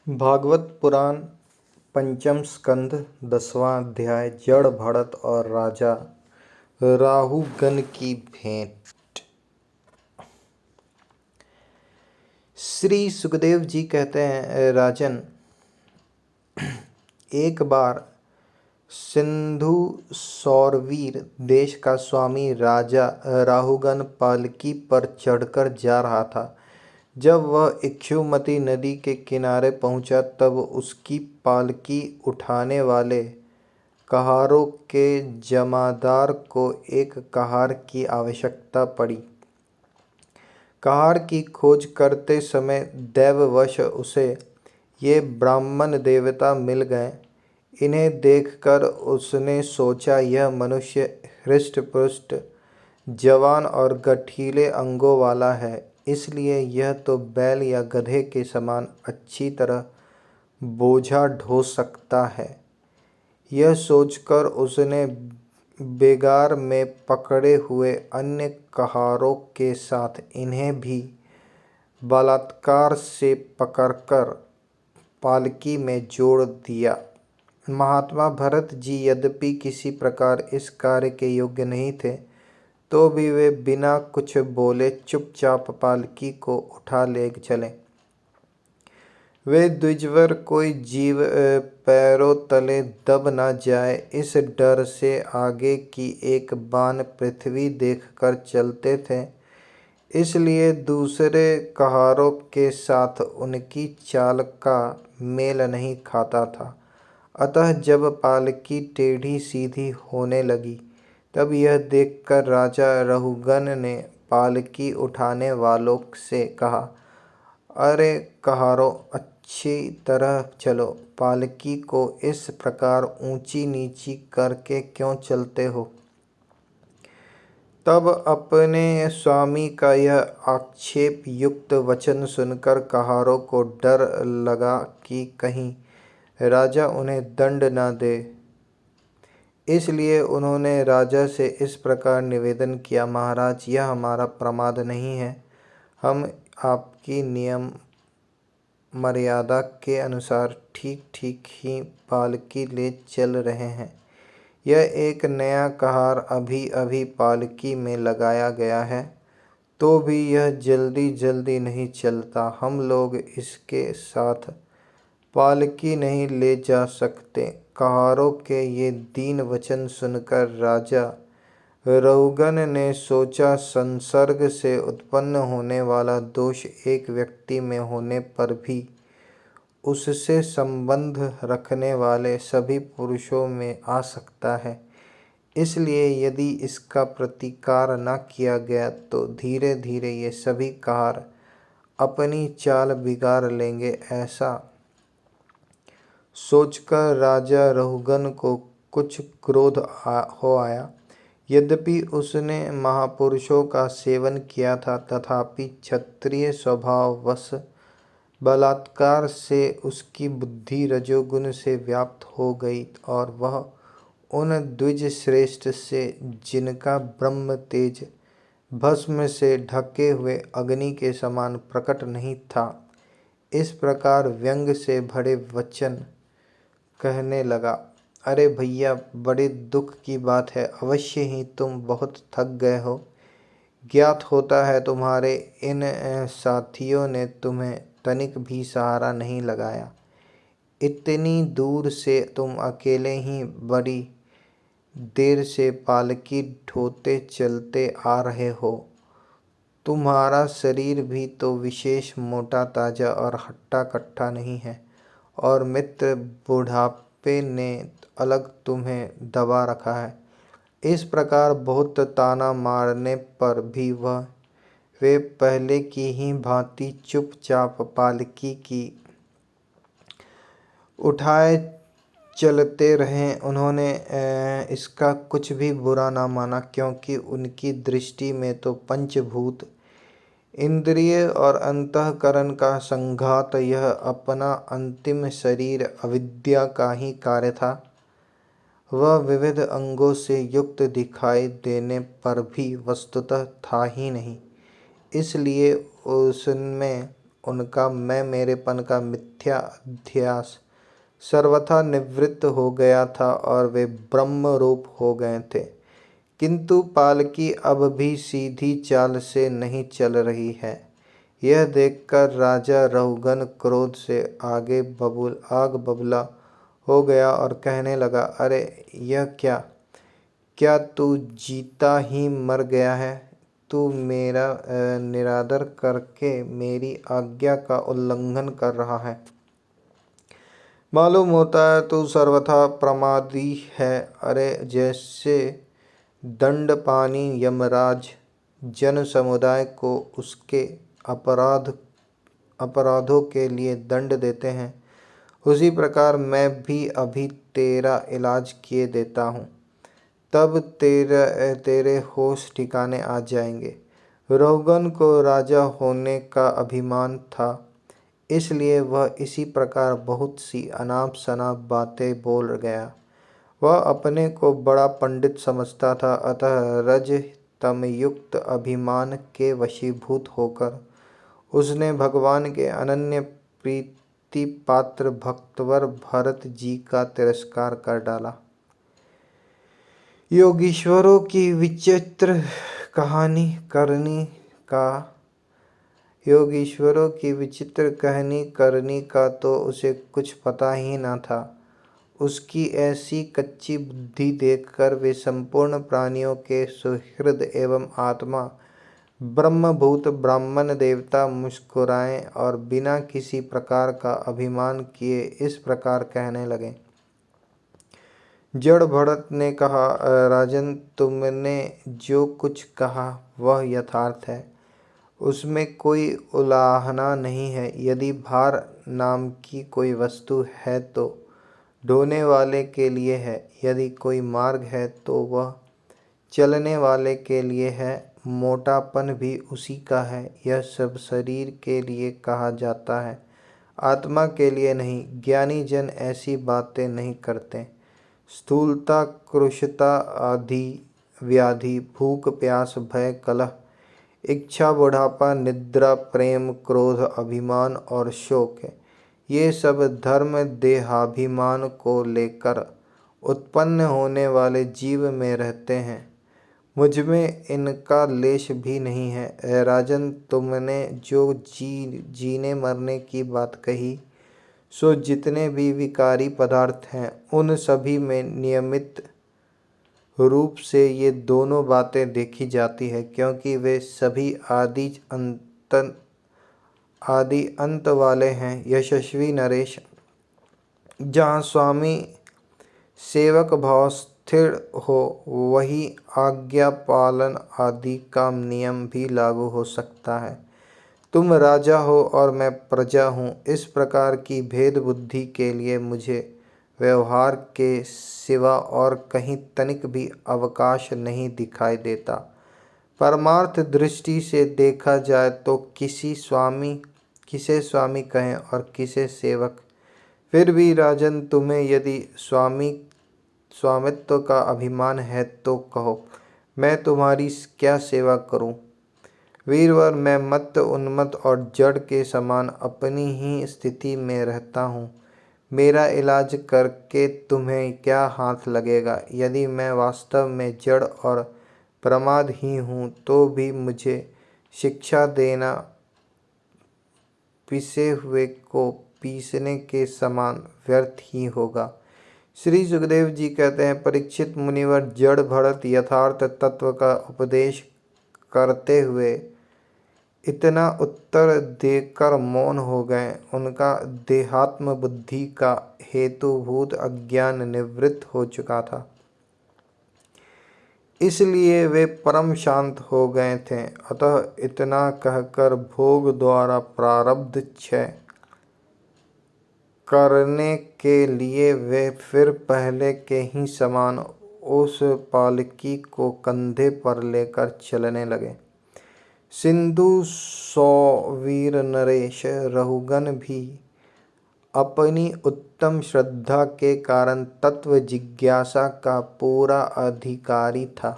भागवत पुराण पंचम स्कंध 10वां अध्याय जड़ भरत और राजा राहुगण की भेंट। श्री सुखदेव जी कहते हैं, राजन, एक बार सिंधु सौरवीर देश का स्वामी राजा राहुगण पालकी पर चढ़कर जा रहा था। जब वह इक्षुमती नदी के किनारे पहुंचा तब उसकी पालकी उठाने वाले कहारों के जमादार को एक कहार की आवश्यकता पड़ी। कहार की खोज करते समय दैववश उसे ये ब्राह्मण देवता मिल गए। इन्हें देखकर उसने सोचा, यह मनुष्य हृष्ट-पुष्ट, जवान और गठीले अंगों वाला है, इसलिए यह तो बैल या गधे के समान अच्छी तरह बोझा ढो सकता है। यह सोचकर उसने बेगार में पकड़े हुए अन्य कहारों के साथ इन्हें भी बलात्कार से पकड़कर पालकी में जोड़ दिया। महात्मा भरत जी यद्यपि किसी प्रकार इस कार्य के योग्य नहीं थे, तो भी वे बिना कुछ बोले चुपचाप पालकी को उठा ले चले। वे द्विजवर कोई जीव पैरों तले दब न जाए, इस डर से आगे की एक बान पृथ्वी देखकर चलते थे, इसलिए दूसरे कहारों के साथ उनकी चाल का मेल नहीं खाता था। अतः जब पालकी टेढ़ी सीधी होने लगी, तब यह देखकर राजा रहुगण ने पालकी उठाने वालों से कहा, अरे कहारों, अच्छी तरह चलो, पालकी को इस प्रकार ऊंची नीची करके क्यों चलते हो। तब अपने स्वामी का यह आक्षेप युक्त वचन सुनकर कहारों को डर लगा कि कहीं राजा उन्हें दंड न दे। इसलिए उन्होंने राजा से इस प्रकार निवेदन किया, महाराज, यह हमारा प्रमाद नहीं है। हम आपकी नियम मर्यादा के अनुसार ठीक ठीक ही पालकी ले चल रहे हैं। यह एक नया कहार अभी अभी पालकी में लगाया गया है, तो भी यह जल्दी जल्दी नहीं चलता। हम लोग इसके साथ पालकी नहीं ले जा सकते। कहारों के ये दीन वचन सुनकर राजा रहुगण ने सोचा, संसर्ग से उत्पन्न होने वाला दोष एक व्यक्ति में होने पर भी उससे संबंध रखने वाले सभी पुरुषों में आ सकता है। इसलिए यदि इसका प्रतिकार न किया गया तो धीरे धीरे ये सभी कहार अपनी चाल बिगाड़ लेंगे। ऐसा सोचकर राजा रहुगण को कुछ क्रोध हो आया। यद्यपि उसने महापुरुषों का सेवन किया था, तथापि क्षत्रिय स्वभाववश बलात्कार से उसकी बुद्धि रजोगुण से व्याप्त हो गई और वह उन द्विज श्रेष्ठ से, जिनका ब्रह्म तेज भस्म से ढके हुए अग्नि के समान प्रकट नहीं था, इस प्रकार व्यंग से भरे वचन कहने लगा, अरे भैया, बड़े दुख की बात है। अवश्य ही तुम बहुत थक गए हो। ज्ञात होता है तुम्हारे इन साथियों ने तुम्हें तनिक भी सहारा नहीं लगाया। इतनी दूर से तुम अकेले ही बड़ी देर से पालकी ढोते चलते आ रहे हो। तुम्हारा शरीर भी तो विशेष मोटा ताजा और हट्टा कट्टा नहीं है, और मित्र बुढ़ापे ने अलग तुम्हें दबा रखा है। इस प्रकार बहुत ताना मारने पर भी वे पहले की ही भांति चुपचाप पालकी की उठाए चलते रहे। उन्होंने इसका कुछ भी बुरा ना माना, क्योंकि उनकी दृष्टि में तो पंचभूत, इंद्रिय और अंतःकरण का संघात, यह अपना अंतिम शरीर अविद्या का ही कार्य था। वह विविध अंगों से युक्त दिखाई देने पर भी वस्तुतः था ही नहीं। इसलिए उसमें उनका मैं मेरेपन का मिथ्या अध्यास सर्वथा निवृत्त हो गया था और वे ब्रह्म रूप हो गए थे। किंतु पालकी अब भी सीधी चाल से नहीं चल रही है। यह देखकर राजा रहुगन क्रोध से आग बबूला हो गया और कहने लगा, अरे यह क्या क्या तू जीता ही मर गया है? तू मेरा निरादर करके मेरी आज्ञा का उल्लंघन कर रहा है। मालूम होता है तू सर्वथा प्रमादी है। अरे जैसे दंडपानी यमराज जन समुदाय को उसके अपराधों के लिए दंड देते हैं, उसी प्रकार मैं भी अभी तेरा इलाज किए देता हूँ, तब तेरे होश ठिकाने आ जाएंगे। रोगन को राजा होने का अभिमान था, इसलिए वह इसी प्रकार बहुत सी अनाप शनाप बातें बोल गया। वह अपने को बड़ा पंडित समझता था, अतः रज तमयुक्त अभिमान के वशीभूत होकर उसने भगवान के अनन्य प्रीति पात्र भक्तवर भरत जी का तिरस्कार कर डाला। योगीश्वरों की विचित्र कहानी करनी का तो उसे कुछ पता ही न था। उसकी ऐसी कच्ची बुद्धि देखकर वे संपूर्ण प्राणियों के सुहृद एवं आत्मा ब्रह्मभूत ब्राह्मण देवता मुस्कुराए और बिना किसी प्रकार का अभिमान किए इस प्रकार कहने लगे। जड़ भरत ने कहा, राजन, तुमने जो कुछ कहा वह यथार्थ है, उसमें कोई उलाहना नहीं है। यदि भार नाम की कोई वस्तु है तो ढोने वाले के लिए है, यदि कोई मार्ग है तो वह चलने वाले के लिए है, मोटापन भी उसी का है। यह सब शरीर के लिए कहा जाता है, आत्मा के लिए नहीं। ज्ञानी जन ऐसी बातें नहीं करते। स्थूलता, कृशता आदि व्याधि, भूख प्यास, भय, कलह, इच्छा, बुढ़ापा, निद्रा, प्रेम, क्रोध, अभिमान और शोक है, ये सब धर्म देहाभिमान को लेकर उत्पन्न होने वाले जीव में रहते हैं। मुझ में इनका लेश भी नहीं है। राजन, तुमने जो जीने मरने की बात कही, सो जितने भी विकारी पदार्थ हैं उन सभी में नियमित रूप से ये दोनों बातें देखी जाती है, क्योंकि वे सभी आदि अंत वाले हैं। यशस्वी नरेश, जहाँ स्वामी सेवक भाव स्थिर हो वही आज्ञा पालन आदि का नियम भी लागू हो सकता है। तुम राजा हो और मैं प्रजा हूँ, इस प्रकार की भेद बुद्धि के लिए मुझे व्यवहार के सिवा और कहीं तनिक भी अवकाश नहीं दिखाई देता। परमार्थ दृष्टि से देखा जाए तो किसे स्वामी कहें और किसे सेवक। फिर भी राजन, तुम्हें यदि स्वामित्व का अभिमान है तो कहो, मैं तुम्हारी क्या सेवा करूं? वीरवर, मैं मत्त, उन्मत्त और जड़ के समान अपनी ही स्थिति में रहता हूँ। मेरा इलाज करके तुम्हें क्या हाथ लगेगा? यदि मैं वास्तव में जड़ और प्रमाद ही हूँ तो भी मुझे शिक्षा देना पिसे हुए को पीसने के समान व्यर्थ ही होगा। श्री सुखदेव जी कहते हैं, परीक्षित मुनिवर जड़ भरत यथार्थ तत्व का उपदेश करते हुए इतना उत्तर देकर मौन हो गए। उनका देहात्म बुद्धि का हेतुभूत अज्ञान निवृत्त हो चुका था, इसलिए वे परम शांत हो गए थे। अतः इतना कहकर भोग द्वारा प्रारब्ध क्षय करने के लिए वे फिर पहले के ही समान उस पालकी को कंधे पर लेकर चलने लगे। सिंधु सौवीर नरेश रहुगन भी अपनी उत्तम श्रद्धा के कारण तत्व जिज्ञासा का पूरा अधिकारी था।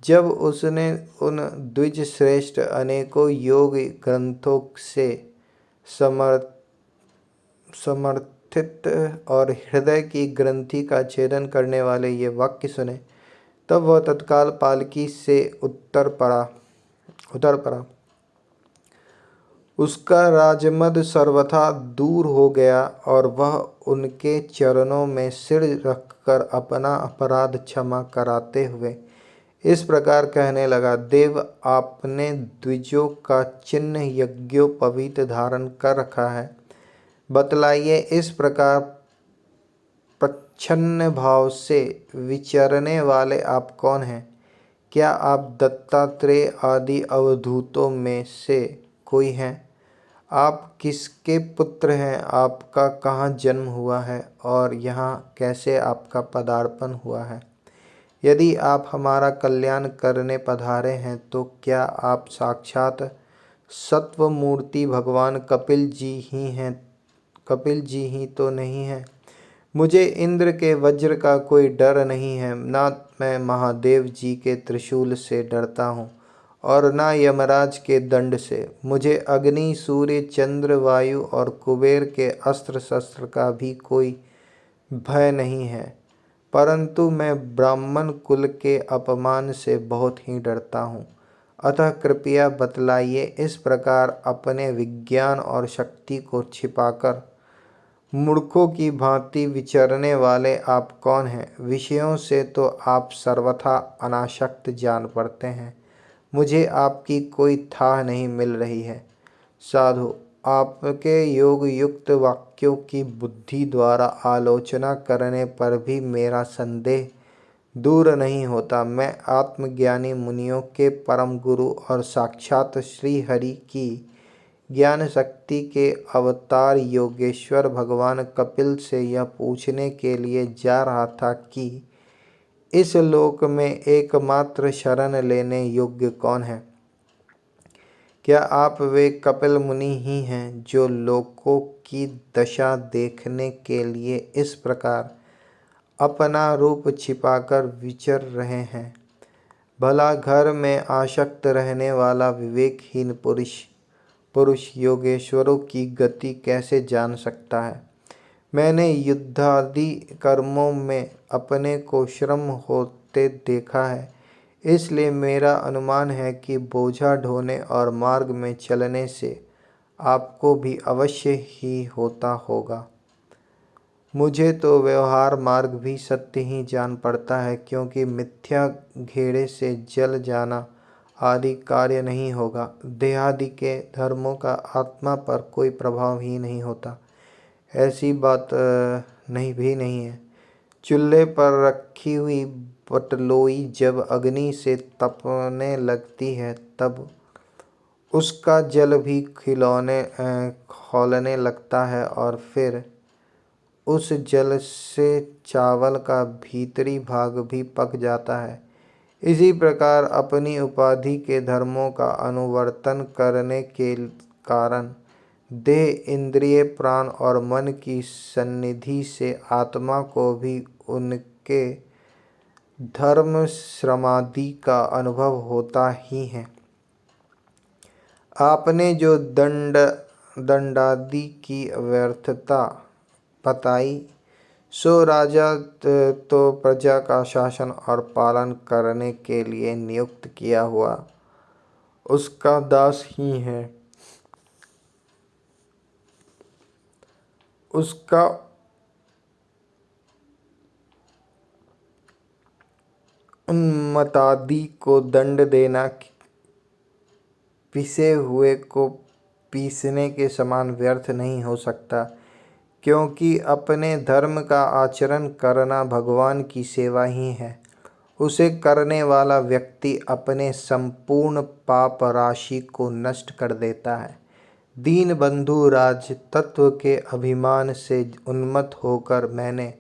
जब उसने उन द्विज श्रेष्ठ अनेकों योग ग्रंथों से समर्थित और हृदय की ग्रंथि का छेदन करने वाले ये वाक्य सुने, तब वह तत्काल पालकी से उतर पड़ा। उसका राजमद सर्वथा दूर हो गया और वह उनके चरणों में सिर रखकर अपना अपराध क्षमा कराते हुए इस प्रकार कहने लगा, देव, आपने द्विजों का चिन्ह यज्ञोपवीत धारण कर रखा है। बतलाइए, इस प्रकार प्रच्छन्न भाव से विचरने वाले आप कौन हैं? क्या आप दत्तात्रेय आदि अवधूतों में से कोई हैं? आप किसके पुत्र हैं? आपका कहाँ जन्म हुआ है और यहाँ कैसे आपका पदार्पण हुआ है? यदि आप हमारा कल्याण करने पधारे हैं तो क्या आप साक्षात सत्वमूर्ति भगवान कपिल जी ही तो नहीं हैं? मुझे इंद्र के वज्र का कोई डर नहीं है, ना मैं महादेव जी के त्रिशूल से डरता हूँ और ना यमराज के दंड से। मुझे अग्नि, सूर्य, चंद्र, वायु और कुबेर के अस्त्र शस्त्र का भी कोई भय नहीं है, परंतु मैं ब्राह्मण कुल के अपमान से बहुत ही डरता हूँ। अतः कृपया बतलाइए, इस प्रकार अपने विज्ञान और शक्ति को छिपाकर मूर्खों की भांति विचरने वाले आप कौन हैं? विषयों से तो आप सर्वथा अनासक्त जान पड़ते हैं। मुझे आपकी कोई थाह नहीं मिल रही है। साधु, आपके योग युक्त वाक्यों की बुद्धि द्वारा आलोचना करने पर भी मेरा संदेह दूर नहीं होता। मैं आत्मज्ञानी मुनियों के परम गुरु और साक्षात श्री हरि की ज्ञान शक्ति के अवतार योगेश्वर भगवान कपिल से यह पूछने के लिए जा रहा था कि इस लोक में एकमात्र शरण लेने योग्य कौन है? क्या आप वे कपिल मुनि ही हैं जो लोकों की दशा देखने के लिए इस प्रकार अपना रूप छिपाकर विचर रहे हैं? भला घर में आसक्त रहने वाला विवेकहीन पुरुष योगेश्वरों की गति कैसे जान सकता है? मैंने युद्धादि कर्मों में अपने को श्रम होते देखा है, इसलिए मेरा अनुमान है कि बोझा ढोने और मार्ग में चलने से आपको भी अवश्य ही होता होगा। मुझे तो व्यवहार मार्ग भी सत्य ही जान पड़ता है, क्योंकि मिथ्या घेरे से जल जाना आदि कार्य नहीं होगा। देहादि के धर्मों का आत्मा पर कोई प्रभाव ही नहीं होता, ऐसी बात नहीं है। चूल्हे पर रखी हुई पटलोई जब अग्नि से तपने लगती है तब उसका जल भी खौलने लगता है और फिर उस जल से चावल का भीतरी भाग भी पक जाता है। इसी प्रकार अपनी उपाधि के धर्मों का अनुवर्तन करने के कारण देह, इंद्रिय, प्राण और मन की सन्निधि से आत्मा को भी उनके धर्म श्रमादि का अनुभव होता ही है। आपने जो दंडादि की व्यर्थता बताई, सो राजा तो प्रजा का शासन और पालन करने के लिए नियुक्त किया हुआ उसका दास ही है। उसका उन्मत्तादि को दंड देना पिसे हुए को पीसने के समान व्यर्थ नहीं हो सकता, क्योंकि अपने धर्म का आचरण करना भगवान की सेवा ही है। उसे करने वाला व्यक्ति अपने संपूर्ण पाप राशि को नष्ट कर देता है। दीन बंधु राज तत्व के अभिमान से उन्मत्त होकर मैंने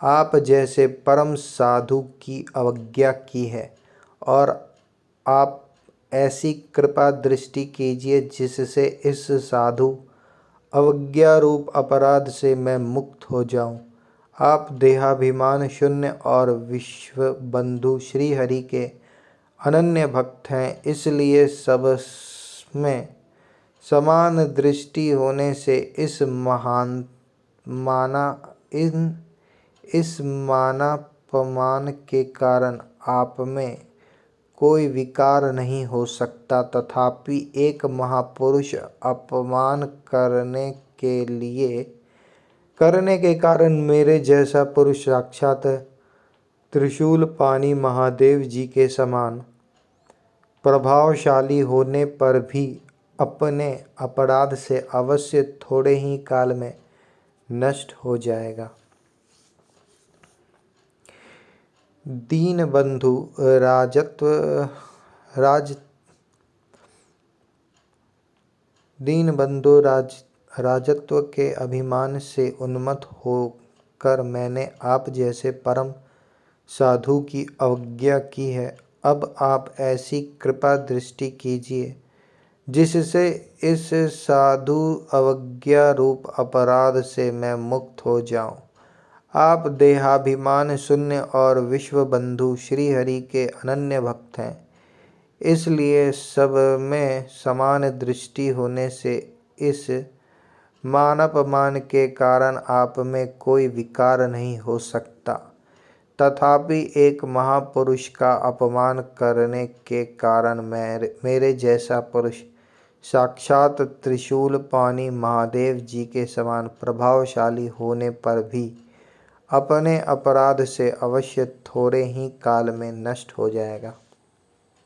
आप जैसे परम साधु की अवज्ञा की है, और आप ऐसी कृपा दृष्टि कीजिए जिससे इस साधु अवज्ञा रूप अपराध से मैं मुक्त हो जाऊं। आप देहाभिमान शून्य और विश्व बंधु श्री हरि के अनन्य भक्त हैं, इसलिए सब में समान दृष्टि होने से इस मानापमान के कारण आप में कोई विकार नहीं हो सकता। तथापि एक महापुरुष अपमान करने के कारण मेरे जैसा पुरुष साक्षात त्रिशूल पानी महादेव जी के समान प्रभावशाली होने पर भी अपने अपराध से अवश्य थोड़े ही काल में नष्ट हो जाएगा। दीनबंधु राजत्व के अभिमान से उन्मत्त होकर मैंने आप जैसे परम साधु की अवज्ञा की है। अब आप ऐसी कृपा दृष्टि कीजिए जिससे इस साधु अवज्ञा रूप अपराध से मैं मुक्त हो जाऊं। आप देहाभिमान शून्य और विश्व बंधु श्री हरि के अनन्य भक्त हैं, इसलिए सब में समान दृष्टि होने से इस मानापमान के कारण आप में कोई विकार नहीं हो सकता। तथापि एक महापुरुष का अपमान करने के कारण मेरे जैसा पुरुष साक्षात त्रिशूल पानी महादेव जी के समान प्रभावशाली होने पर भी अपने अपराध से अवश्य थोड़े ही काल में नष्ट हो जाएगा।